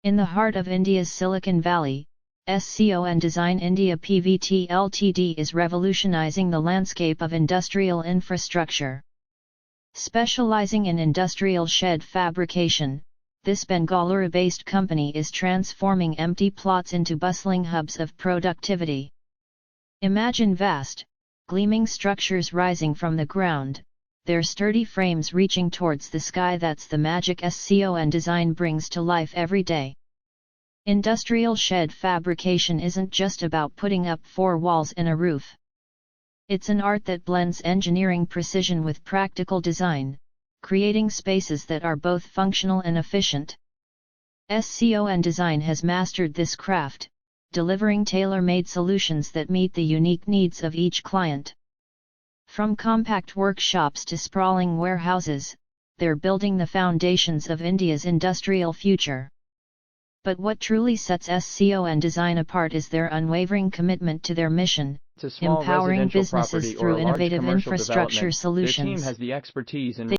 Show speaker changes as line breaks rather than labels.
In the heart of India's Silicon Valley, SCON Design India Pvt Ltd is revolutionizing the landscape of industrial infrastructure. Specializing in industrial shed fabrication, this Bengaluru-based company is transforming empty plots into bustling hubs of productivity. Imagine vast, gleaming structures rising from the ground, their sturdy frames reaching towards the sky. That's the magic SCON Design brings to life every day. Industrial shed fabrication isn't just about putting up 4 walls and a roof. It's an art that blends engineering precision with practical design, creating spaces that are both functional and efficient. SCON Design has mastered this craft, delivering tailor-made solutions that meet the unique needs of each client. From compact workshops to sprawling warehouses, they're building the foundations of India's industrial future. But what truly sets SCON Design apart is their unwavering commitment to their mission, empowering businesses through innovative infrastructure solutions.
Their team has the expertise in